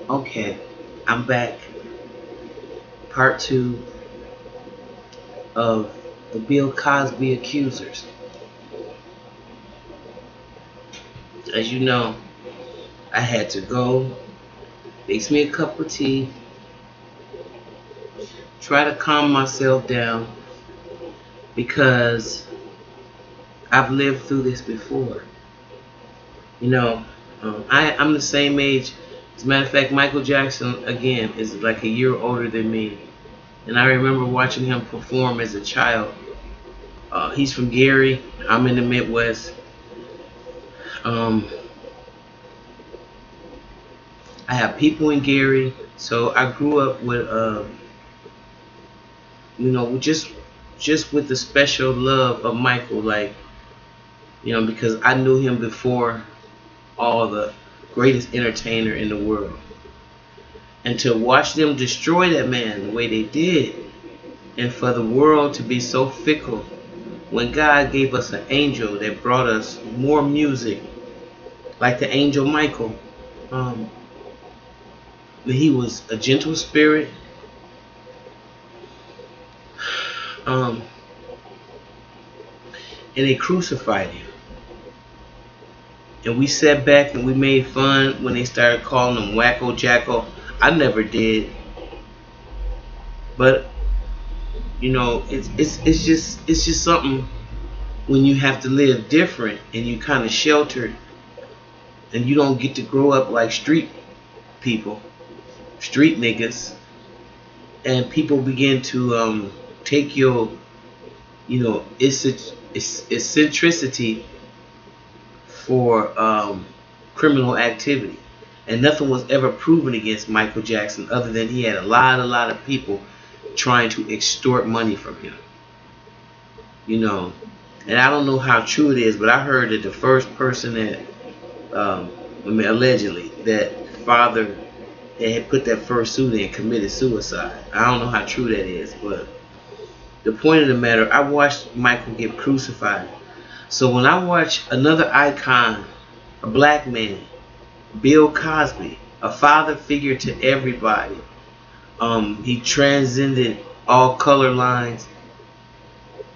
Okay, I'm back. Part two of the Bill Cosby accusers. As you know, I had to go, fix me a cup of tea, try to calm myself down because I've lived through this before. You know, I'm the same age. As a matter of fact, Michael Jackson, again, is like a year older than me. And I remember watching him perform as a child. He's from Gary. I'm in the Midwest. Um, I have people in Gary, so I grew up with, just with the special love of Michael, like, because I knew him before all the greatest entertainer in the world, and to watch them destroy that man the way they did, and for the world to be so fickle, when God gave us an angel that brought us more music, like the angel Michael. Um, he was a gentle spirit. Um, and they crucified him. And we sat back and we made fun when they started calling him Wacko Jacko. I never did, but it's just something when you have to live different and you kind of sheltered and you don't get to grow up like street people, street niggas, and people begin to take your eccentricity for criminal activity. And nothing was ever proven against Michael Jackson other than he had a lot of people trying to extort money from him. And I don't know how true it is, but I heard that the first person that, allegedly, that father that had put that first suit in committed suicide. I don't know how true that is, but the point of the matter, I watched Michael get crucified. So when I watch another icon, a black man, Bill Cosby, a father figure to everybody, he transcended all color lines.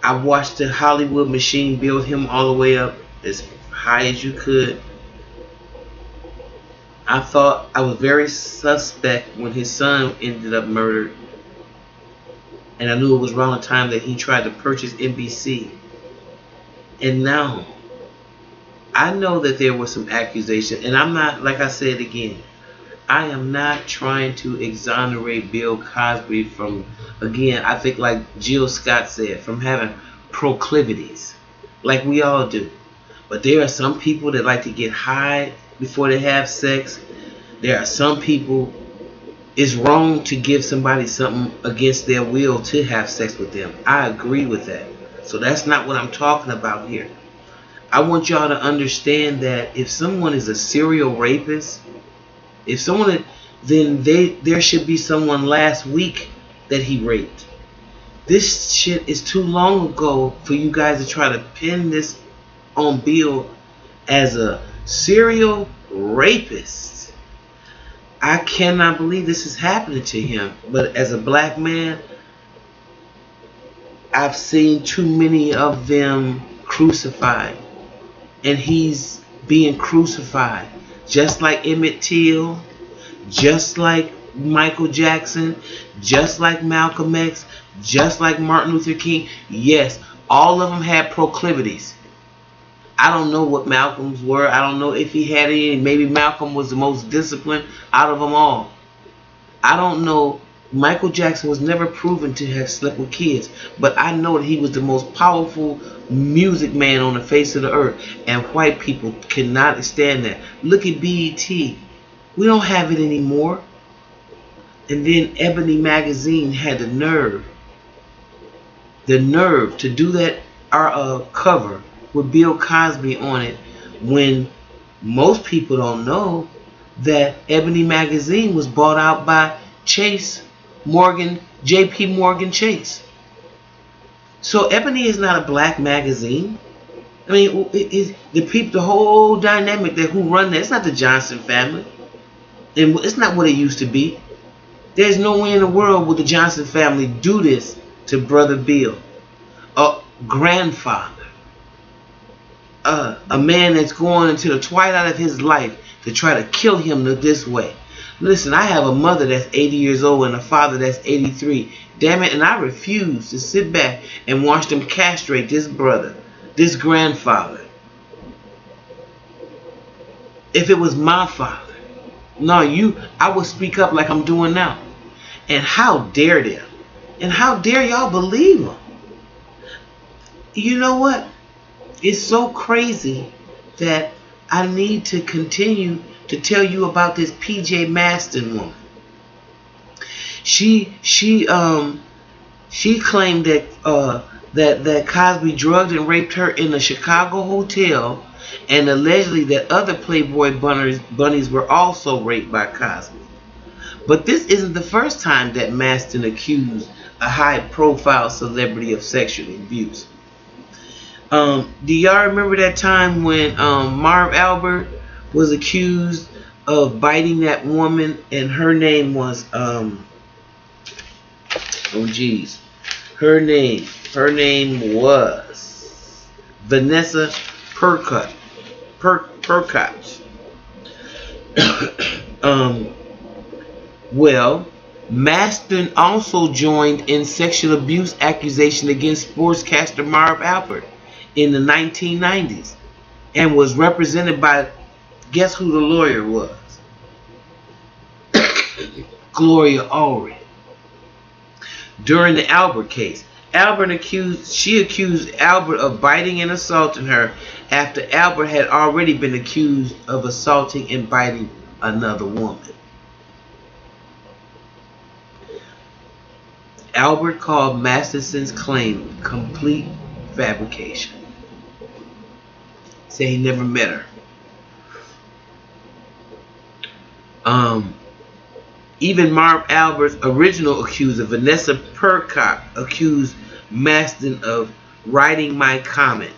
I watched the Hollywood machine build him all the way up as high as you could. I thought I was very suspect when his son ended up murdered. And I knew it was around the time that he tried to purchase NBC. And now, I know that there was some accusation. And I'm not, like I said again, I am not trying to exonerate Bill Cosby from, again, I think like Jill Scott said, from having proclivities. Like we all do. But there are some people that like to get high before they have sex. There are some people, it's wrong to give somebody something against their will to have sex with them. I agree with that. So that's not what I'm talking about here. I want y'all to understand that if someone is a serial rapist, then there should be someone last week that he raped. This shit is too long ago for you guys to try to pin this on Bill as a serial rapist. I cannot believe this is happening to him. But as a black man, I've seen too many of them crucified. And he's being crucified. Just like Emmett Till, just like Michael Jackson, just like Malcolm X, just like Martin Luther King. Yes, all of them had proclivities. I don't know what Malcolm's were. I don't know if he had any. Maybe Malcolm was the most disciplined out of them all. I don't know. Michael Jackson was never proven to have slept with kids, but I know that he was the most powerful music man on the face of the earth, and white people cannot stand that. Look at BET. We don't have it anymore. And then Ebony Magazine had the nerve to do that cover with Bill Cosby on it, when most people don't know that Ebony Magazine was bought out by JP Morgan Chase. So Ebony is not a black magazine. I mean, the whole dynamic that who run that, it's not the Johnson family. And it's not what it used to be. There's no way in the world would the Johnson family do this to Brother Bill, a grandfather, a man that's going into the twilight of his life to try to kill him this way. Listen, I have a mother that's 80 years old and a father that's 83. Damn it, and I refuse to sit back and watch them castrate this brother, this grandfather. If it was my father, no, I would speak up like I'm doing now. And how dare them? And how dare y'all believe them? You know what? It's so crazy that I need to continue to tell you about this P.J. Maston woman. She claimed that Cosby drugged and raped her in a Chicago hotel, and allegedly that other Playboy bunnies were also raped by Cosby. But this isn't the first time that Maston accused a high-profile celebrity of sexual abuse. Do y'all remember that time when Marv Albert was accused of biting that woman, and her name was her name was Vanessa Percott. Well, Maston also joined in sexual abuse accusation against sportscaster Marv Albert in the 1990s and was represented by, guess who the lawyer was? Gloria Allred. During the Albert case, she accused Albert of biting and assaulting her after Albert had already been accused of assaulting and biting another woman. Albert called Masterson's claim complete fabrication. Said he never met her. Even Marv Albert's original accuser, Vanessa Percott, accused Maston of writing my comment.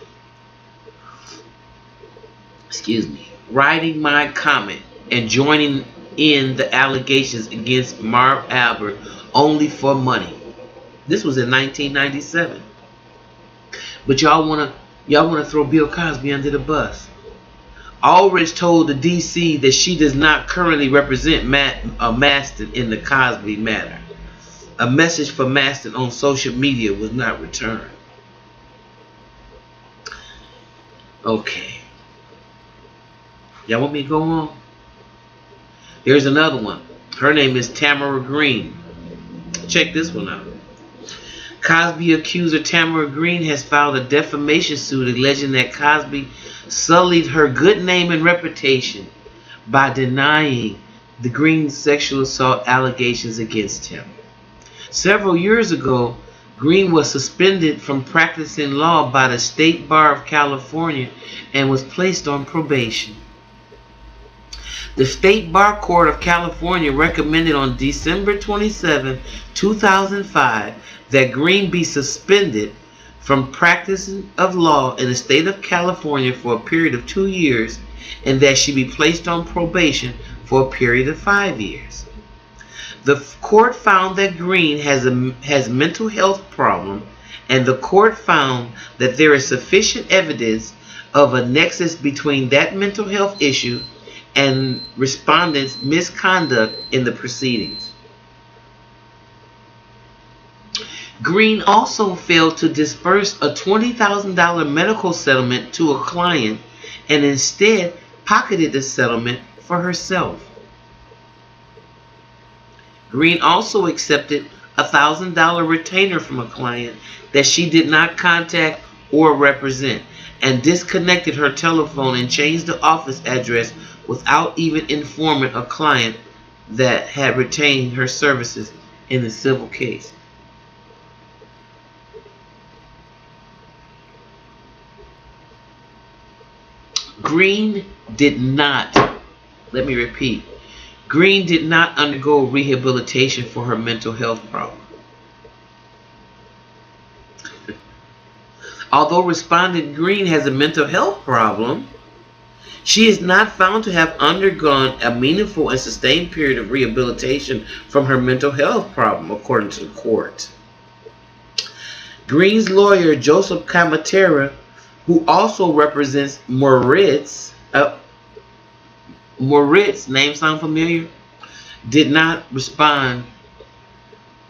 Writing my comment and joining in the allegations against Marv Albert only for money. This was in 1997. But y'all wanna throw Bill Cosby under the bus. Aldrich told the DC that she does not currently represent Maston in the Cosby matter. A message for Maston on social media was not returned. Okay. Y'all want me to go on? There's another one. Her name is Tamara Green. Check this one out. Cosby accuser Tamara Green has filed a defamation suit alleging that Cosby sullied her good name and reputation by denying the Green's sexual assault allegations against him. Several years ago, Green was suspended from practicing law by the State Bar of California and was placed on probation. The State Bar Court of California recommended on December 27, 2005, that Green be suspended from practicing of law in the state of California for a period of 2 years, and that she be placed on probation for a period of 5 years. The court found that Green has mental health problem, and the court found that there is sufficient evidence of a nexus between that mental health issue and respondents' misconduct in the proceedings. Green also failed to disperse a $20,000 medical settlement to a client and instead pocketed the settlement for herself. Green also accepted a $1,000 retainer from a client that she did not contact or represent, and disconnected her telephone and changed the office address without even informing a client that had retained her services in the civil case. Green did not, let me repeat, Green did not undergo rehabilitation for her mental health problem. Although respondent Green has a mental health problem, She is not found to have undergone a meaningful and sustained period of rehabilitation from her mental health problem, according to the court. Green's lawyer, Joseph Camatera, who also represents Moritz, name sound familiar? Did not respond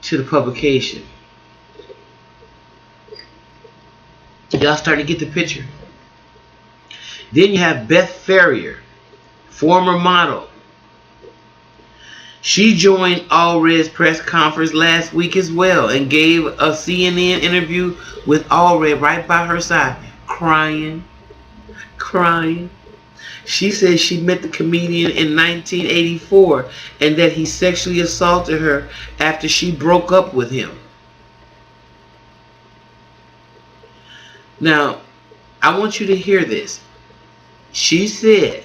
to the publication. Y'all starting to get the picture. Then you have Beth Ferrier, former model. She joined Allred's press conference last week as well and gave a CNN interview with Allred right by her side, crying. She said she met the comedian in 1984 and that he sexually assaulted her after she broke up with him. Now, I want you to hear this. She said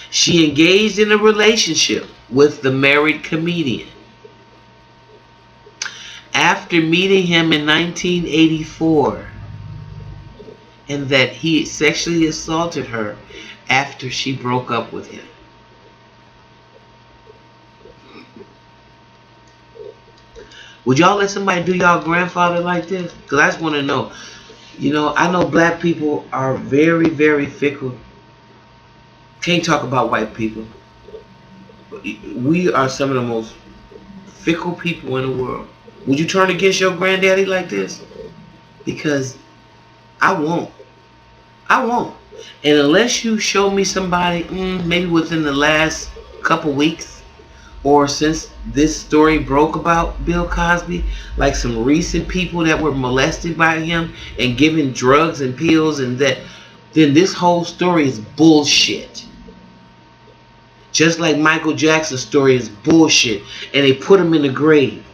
she engaged in a relationship with the married comedian after meeting him in 1984 and that he sexually assaulted her after she broke up with him. Would y'all let somebody do y'all grandfather like this? Because I just want to know. You know, I know black people are very, very fickle. Can't talk about white people. We are some of the most fickle people in the world. Would you turn against your granddaddy like this? Because I won't. And unless you show me somebody, maybe within the last couple weeks, or since this story broke about Bill Cosby, like some recent people that were molested by him and given drugs and pills and that, then this whole story is bullshit. Just like Michael Jackson's story is bullshit, and they put him in the grave.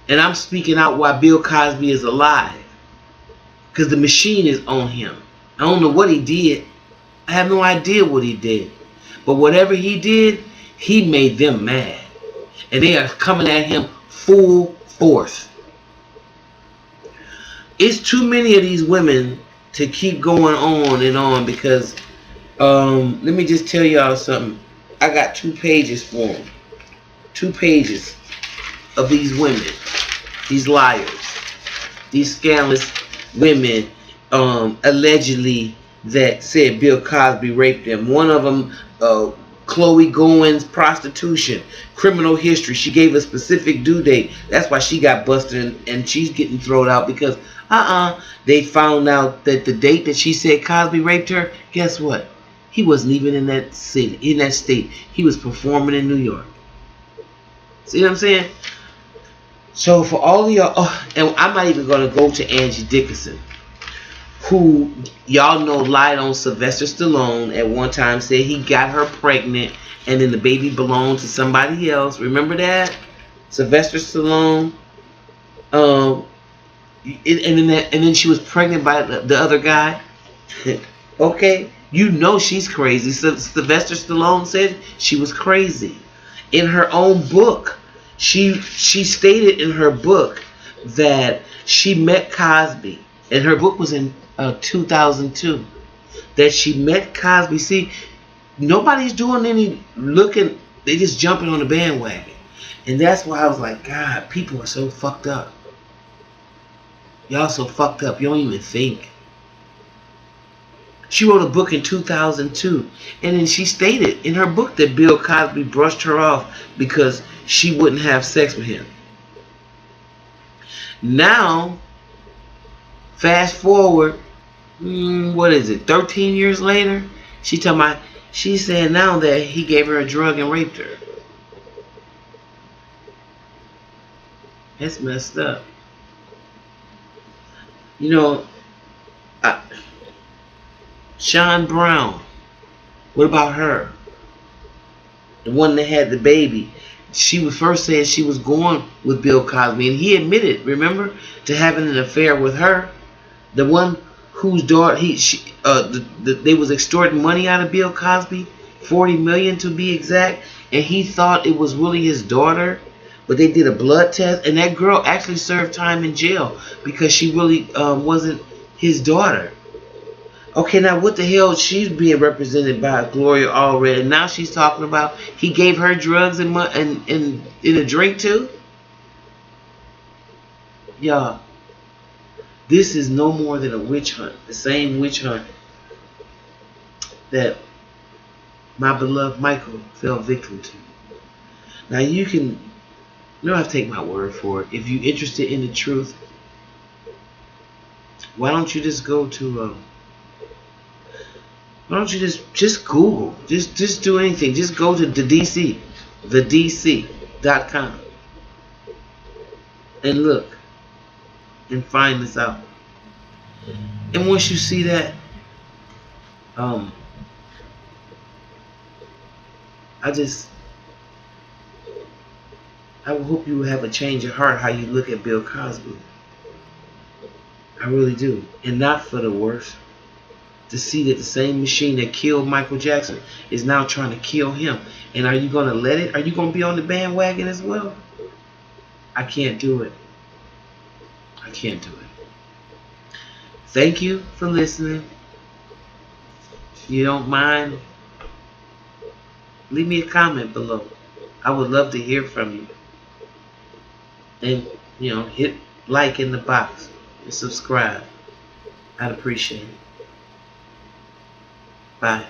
And I'm speaking out why Bill Cosby is alive, because the machine is on him. I don't know what he did. I have no idea what he did. But whatever he did, he made them mad. And they are coming at him full force. It's too many of these women to keep going on and on because, let me just tell y'all something. I got 2 pages for them. 2 pages of these women. These liars. These scandalous women, allegedly that said Bill Cosby raped them. One of them, Chloe Goins, prostitution, criminal history. She gave a specific due date. That's why she got busted and she's getting thrown out because they found out that the date that she said Cosby raped her, guess what? He wasn't even in that city, in that state. He was performing in New York. See what I'm saying? So for all of y'all, and I'm not even going to go to Angie Dickinson, who y'all know lied on Sylvester Stallone at one time, said he got her pregnant and then the baby belonged to somebody else. Remember that? Sylvester Stallone. And then she was pregnant by the other guy. Okay? You know she's crazy. So Sylvester Stallone said she was crazy. In her own book, she stated in her book that she met Cosby. And her book was in 2002, that she met Cosby. See, nobody's doing any looking, they just jumping on the bandwagon. And that's why I was like, God, people are so fucked up. Y'all so fucked up, you don't even think. She wrote a book in 2002, and then she stated in her book that Bill Cosby brushed her off because she wouldn't have sex with him. Now, fast forward, what is it, 13 years later? She's saying now that he gave her a drug and raped her. That's messed up. You know, Sean Brown, what about her? The one that had the baby. She was first saying she was going with Bill Cosby, and he admitted, remember, to having an affair with her. The one whose daughter they was extorting money out of Bill Cosby, $40 million to be exact, and he thought it was really his daughter, but they did a blood test, and that girl actually served time in jail because she really wasn't his daughter. Okay, now what the hell? She's being represented by Gloria already. And now she's talking about he gave her drugs and in a drink too. Y'all, this is no more than a witch hunt. The same witch hunt that my beloved Michael fell victim to. Now you don't have to take my word for it. If you're interested in the truth, why don't you just go to why don't you just Google, just do anything, just go to thedc.com and look and find this out. And once you see that, I hope you have a change of heart how you look at Bill Cosby. I really do, and not for the worse. To see that the same machine that killed Michael Jackson is now trying to kill him. And are you going to let it? Are you going to be on the bandwagon as well? I can't do it. I can't do it. Thank you for listening. If you don't mind, leave me a comment below. I would love to hear from you. And, hit like in the box and subscribe. I'd appreciate it. Bye.